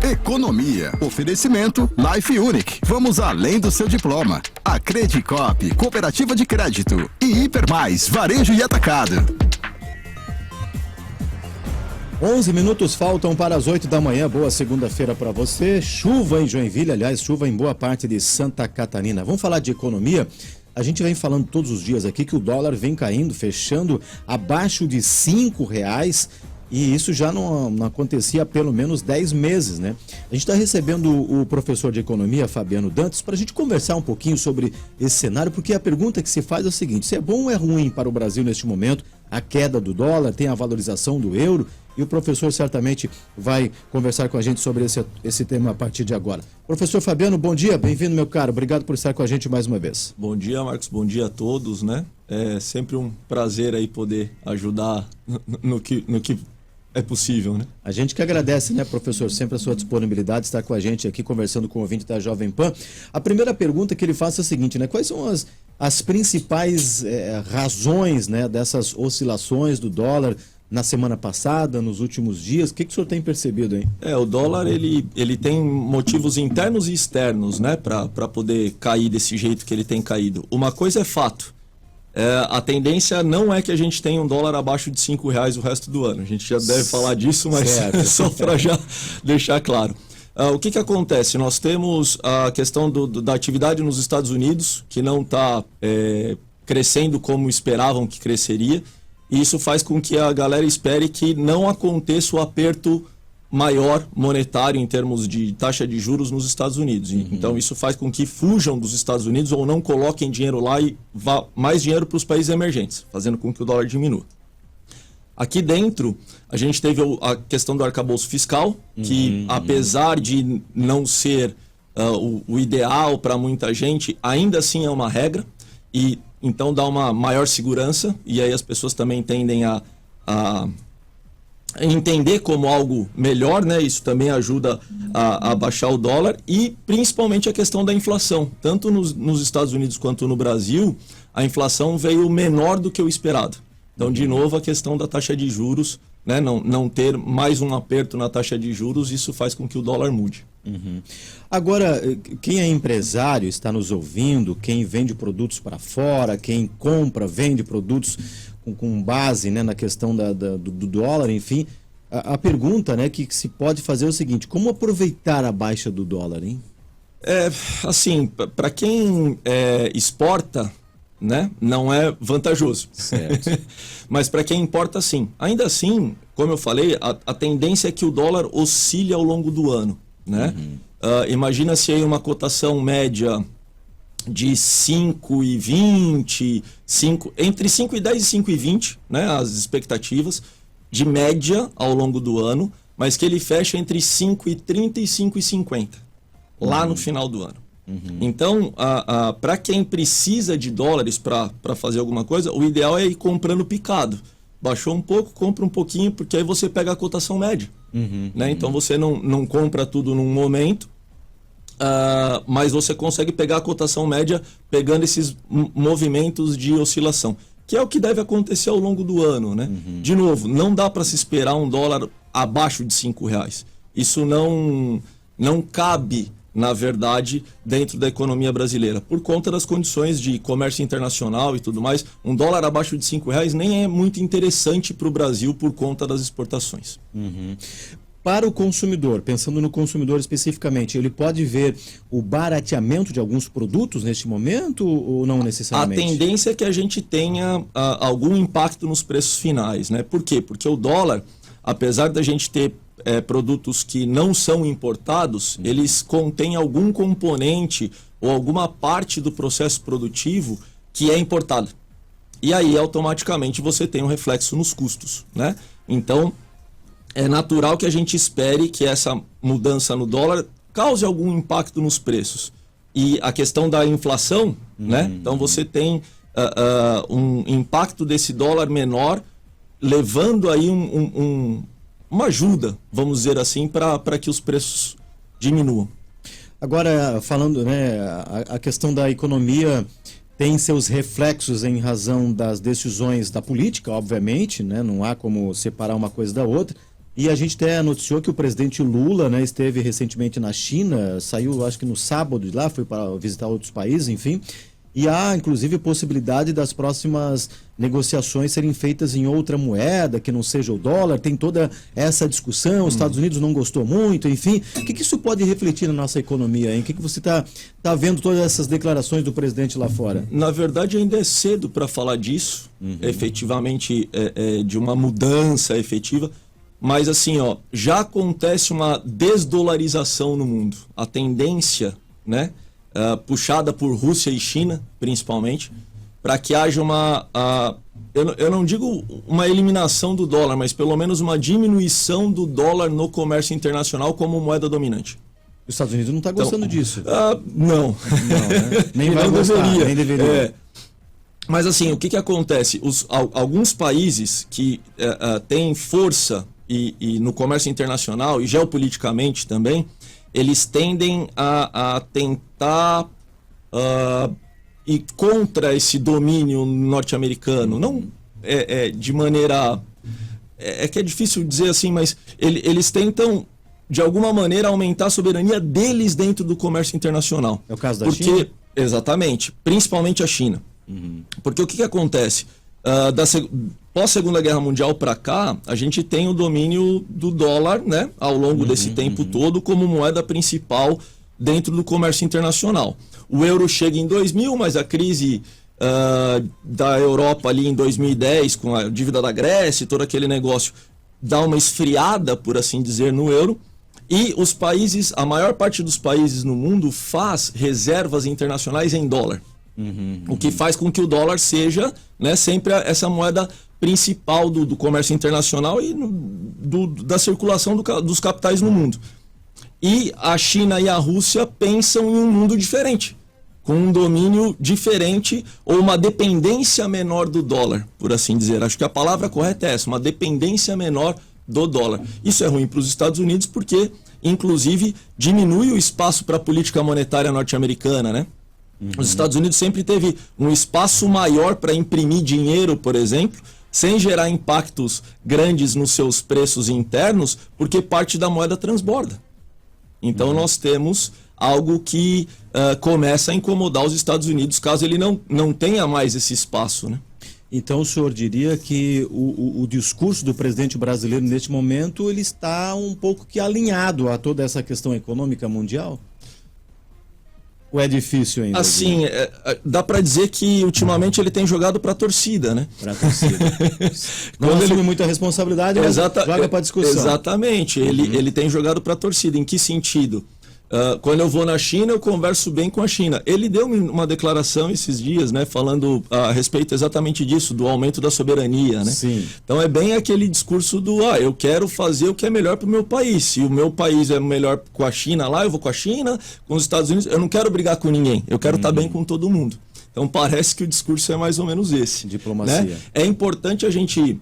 Economia. Oferecimento Life Unique. Vamos além do seu diploma. A Credicop, Cooperativa de Crédito. E Hipermais, Varejo e Atacado. 11 minutos faltam para as 8 da manhã. Boa segunda-feira para você. Chuva em Joinville, aliás, chuva em boa parte de Santa Catarina. Vamos falar de economia? A gente vem falando todos os dias aqui que o dólar vem caindo, fechando abaixo de R$5. E isso já não acontecia há pelo menos 10 meses, né? A gente está recebendo o professor de economia, Fabiano Dantas, para a gente conversar um pouquinho sobre esse cenário, porque a pergunta que se faz é o seguinte: se é bom ou é ruim para o Brasil neste momento a queda do dólar, tem a valorização do euro, e o professor certamente vai conversar com a gente sobre esse tema a partir de agora. Professor Fabiano, bom dia, bem-vindo, meu caro, obrigado por estar com a gente mais uma vez. Bom dia, Marcos, bom dia a todos, né? É sempre um prazer aí poder ajudar no que é possível, né? A gente que agradece, né, professor, sempre a sua disponibilidade de estar com a gente aqui conversando com o ouvinte da Jovem Pan. A primeira pergunta que ele faz é a seguinte, né? Quais são as principais razões, né, dessas oscilações do dólar na semana passada, nos últimos dias? O que o senhor tem percebido, hein? O dólar, ele tem motivos internos e externos, né, para poder cair desse jeito que ele tem caído. Uma coisa é fato. A tendência não é que a gente tenha um dólar abaixo de R$5 o resto do ano. A gente já deve falar disso, mas só para já deixar claro. O que acontece? Nós temos a questão da atividade nos Estados Unidos, que não está crescendo como esperavam que cresceria. E isso faz com que a galera espere que não aconteça o aperto maior monetário em termos de taxa de juros nos Estados Unidos. Então isso faz com que fujam dos Estados Unidos ou não coloquem dinheiro lá e vá mais dinheiro para os países emergentes, fazendo com que o dólar diminua. Aqui dentro, a gente teve a questão do arcabouço fiscal, que apesar de não ser o ideal para muita gente, ainda assim é uma regra, e então dá uma maior segurança, e aí as pessoas também tendem a entender como algo melhor, né? Isso também ajuda a baixar o dólar, e principalmente a questão da inflação. Tanto nos Estados Unidos quanto no Brasil, a inflação veio menor do que o esperado. Então, de novo, a questão da taxa de juros, né? Não ter mais um aperto na taxa de juros, isso faz com que o dólar mude. Agora, quem é empresário está nos ouvindo, quem vende produtos para fora, quem compra, vende produtos com base, né, na questão do dólar, enfim, a pergunta, né, que se pode fazer é o seguinte: como aproveitar a baixa do dólar, hein? Assim, para quem exporta, né, não é vantajoso. Certo. Mas para quem importa, sim. Ainda assim, como eu falei, a tendência é que o dólar oscile ao longo do ano, né? Imagina-se aí uma cotação média de 5,20, entre 5,10 e 5,20, né, as expectativas de média ao longo do ano, mas que ele fecha entre 5,30 e 5,50 lá no final do ano. Então, para quem precisa de dólares para fazer alguma coisa, o ideal é ir comprando picado. Baixou um pouco, compra um pouquinho, porque aí você pega a cotação média. Né? Então você não compra tudo num momento, mas você consegue pegar a cotação média pegando esses movimentos de oscilação, que é o que deve acontecer ao longo do ano, né? De novo, não dá para se esperar um dólar abaixo de R$5. Isso não cabe, na verdade, dentro da economia brasileira, por conta das condições de comércio internacional e tudo mais. Um dólar abaixo de R$5 nem é muito interessante para o Brasil por conta das exportações. Para o consumidor, pensando no consumidor especificamente, ele pode ver o barateamento de alguns produtos neste momento ou não necessariamente? A tendência é que a gente tenha algum impacto nos preços finais, né? Por quê? Porque o dólar, apesar da gente ter produtos que não são importados, eles contêm algum componente ou alguma parte do processo produtivo que é importada. E aí, automaticamente, você tem um reflexo nos custos, né? Então, é natural que a gente espere que essa mudança no dólar cause algum impacto nos preços. E a questão da inflação, né? Então você tem um impacto desse dólar menor, levando aí uma ajuda, vamos dizer assim, para que os preços diminuam. Agora, falando, né, a questão da economia tem seus reflexos em razão das decisões da política, obviamente, né? Não há como separar uma coisa da outra. E a gente até noticiou que o presidente Lula, né, esteve recentemente na China, saiu acho que no sábado de lá, foi para visitar outros países, enfim. E há, inclusive, possibilidade das próximas negociações serem feitas em outra moeda, que não seja o dólar. Tem toda essa discussão, os Estados Unidos não gostou muito, enfim. O que isso pode refletir na nossa economia, hein? O que você está vendo todas essas declarações do presidente lá fora? Na verdade, ainda é cedo para falar disso, efetivamente, de uma mudança efetiva. Mas, assim, ó, já acontece uma desdolarização no mundo. A tendência, né? Puxada por Rússia e China, principalmente, para que haja eu não digo uma eliminação do dólar, mas pelo menos uma diminuição do dólar no comércio internacional como moeda dominante. Os Estados Unidos não está gostando disso. Não. Né? Nem vai não gostar, deveria. nem deveria. Mas assim, o que acontece? Alguns países que têm força e no comércio internacional e geopoliticamente também, eles tendem a tentar ir contra esse domínio norte-americano. Não de maneira... que é difícil dizer assim, mas eles tentam, de alguma maneira, aumentar a soberania deles dentro do comércio internacional. É o caso da China? Exatamente, principalmente a China. Porque o que acontece? Pós-Segunda Guerra Mundial para cá, a gente tem o domínio do dólar, né, ao longo desse tempo todo, como moeda principal dentro do comércio internacional. O euro chega em 2000, mas a crise da Europa ali em 2010, com a dívida da Grécia e todo aquele negócio, dá uma esfriada, por assim dizer, no euro. E os países, a maior parte dos países no mundo faz reservas internacionais em dólar. O que faz com que o dólar seja, né, sempre essa moeda principal do comércio internacional e da circulação dos capitais no mundo. E a China e a Rússia pensam em um mundo diferente, com um domínio diferente ou uma dependência menor do dólar, por assim dizer. Acho que a palavra correta é essa, uma dependência menor do dólar. Isso é ruim para os Estados Unidos porque, inclusive, diminui o espaço para a política monetária norte-americana, né? Os Estados Unidos sempre teve um espaço maior para imprimir dinheiro, por exemplo, sem gerar impactos grandes nos seus preços internos, porque parte da moeda transborda. Então nós temos algo que começa a incomodar os Estados Unidos, caso ele não tenha mais esse espaço, né? Então o senhor diria que o discurso do presidente brasileiro neste momento ele está um pouco que alinhado a toda essa questão econômica mundial? Ou é difícil ainda? Assim, dá para dizer que ultimamente ele tem jogado para a torcida, né? Para a torcida. Não assume muita responsabilidade, mas joga para discussão. Exatamente, ele tem jogado para a torcida. Em que sentido? Quando eu vou na China, eu converso bem com a China. Ele deu uma declaração esses dias, né, falando a respeito exatamente disso, do aumento da soberania, né? Sim. Então é bem aquele discurso do, eu quero fazer o que é melhor para o meu país. Se o meu país é melhor com a China lá, eu vou com a China, com os Estados Unidos. Eu não quero brigar com ninguém, eu quero estar bem com todo mundo. Então parece que o discurso é mais ou menos esse. Diplomacia. Né? É importante a gente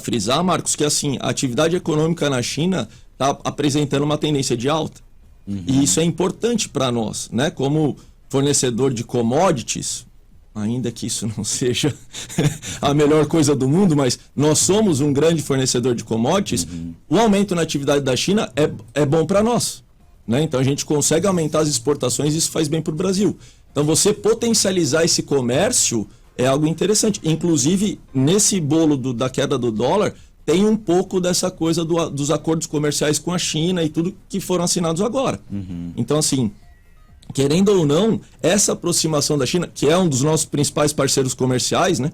frisar, Marcos, que assim, a atividade econômica na China está apresentando uma tendência de alta. E isso é importante para nós, né? Como fornecedor de commodities, ainda que isso não seja a melhor coisa do mundo, mas nós somos um grande fornecedor de commodities, o aumento na atividade da China é bom para nós, né? Então a gente consegue aumentar as exportações e isso faz bem para o Brasil. Então você potencializar esse comércio é algo interessante. Inclusive, nesse bolo da queda do dólar, tem um pouco dessa coisa dos acordos comerciais com a China e tudo que foram assinados agora. Então, assim, querendo ou não, essa aproximação da China, que é um dos nossos principais parceiros comerciais, né,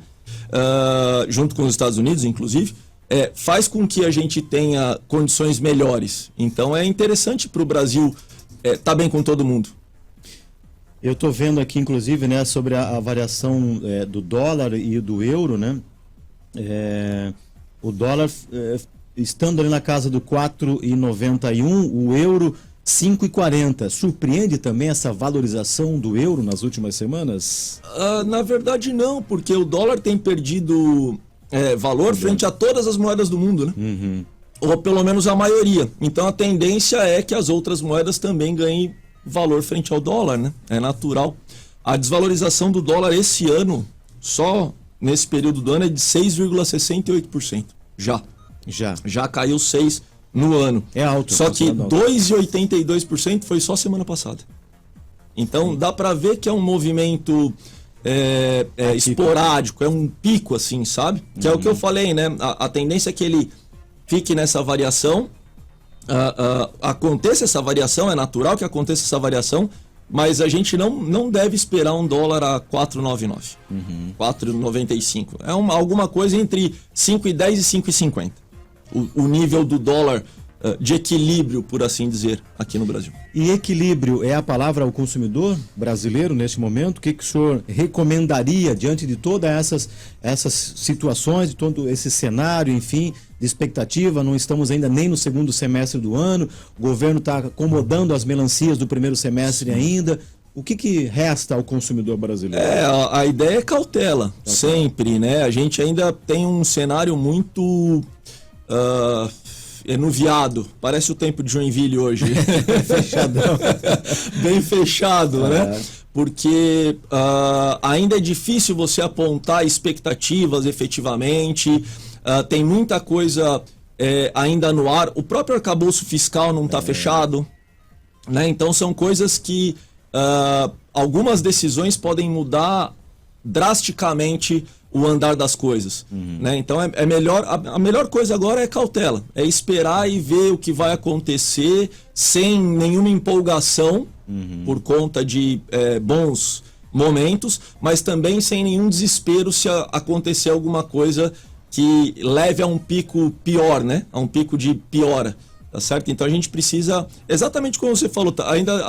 junto com os Estados Unidos, inclusive, faz com que a gente tenha condições melhores. Então, é interessante para o Brasil estar bem com todo mundo. Eu estou vendo aqui, inclusive, né, sobre a variação do dólar e do euro, né? O dólar estando ali na casa do 4,91, o euro 5,40. Surpreende também essa valorização do euro nas últimas semanas? Na verdade não, porque o dólar tem perdido valor frente a todas as moedas do mundo, né? Ou pelo menos a maioria. Então a tendência é que as outras moedas também ganhem valor frente ao dólar, né? É natural. A desvalorização do dólar esse ano, só nesse período do ano, é de 6,68%. Já. Já caiu 6% no ano. É alto. Só que 2,82% foi só semana passada. Então dá para ver que é um movimento esporádico, é um pico assim, sabe? Que é o que eu falei, né? A tendência é que ele fique nessa variação, aconteça essa variação, é natural que aconteça essa variação, mas a gente não deve esperar um dólar a 4,99, 4,95. É alguma coisa entre 5,10 e 5,50. O nível do dólar de equilíbrio, por assim dizer, aqui no Brasil. E equilíbrio é a palavra ao consumidor brasileiro neste momento? O que o senhor recomendaria diante de todas essas situações, de todo esse cenário, enfim, de expectativa? Não estamos ainda nem no segundo semestre do ano, o governo está acomodando as melancias do primeiro semestre ainda. O que resta ao consumidor brasileiro? A ideia é cautela, sempre, né? A gente ainda tem um cenário muito enuviado, parece o tempo de Joinville hoje. Fechadão. Bem fechado, né? Porque ainda é difícil você apontar expectativas efetivamente, tem muita coisa ainda no ar, o próprio arcabouço fiscal não está fechado, né? Então são coisas que algumas decisões podem mudar drasticamente o andar das coisas, né? Então é melhor, a melhor coisa agora é cautela, é esperar e ver o que vai acontecer sem nenhuma empolgação por conta de bons momentos, mas também sem nenhum desespero se acontecer alguma coisa que leve a um pico pior, né? A um pico de piora. Tá certo? Então a gente precisa, exatamente como você falou,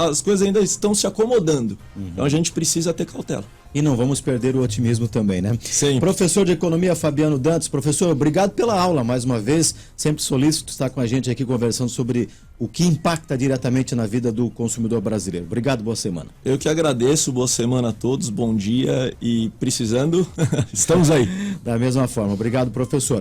as coisas ainda estão se acomodando. Então a gente precisa ter cautela. E não vamos perder o otimismo também, né? Sim. Professor de Economia Fabiano Dantas, professor, obrigado pela aula mais uma vez. Sempre solícito estar com a gente aqui conversando sobre o que impacta diretamente na vida do consumidor brasileiro. Obrigado, boa semana. Eu que agradeço, boa semana a todos, bom dia e precisando, estamos aí. Da mesma forma, obrigado, professor.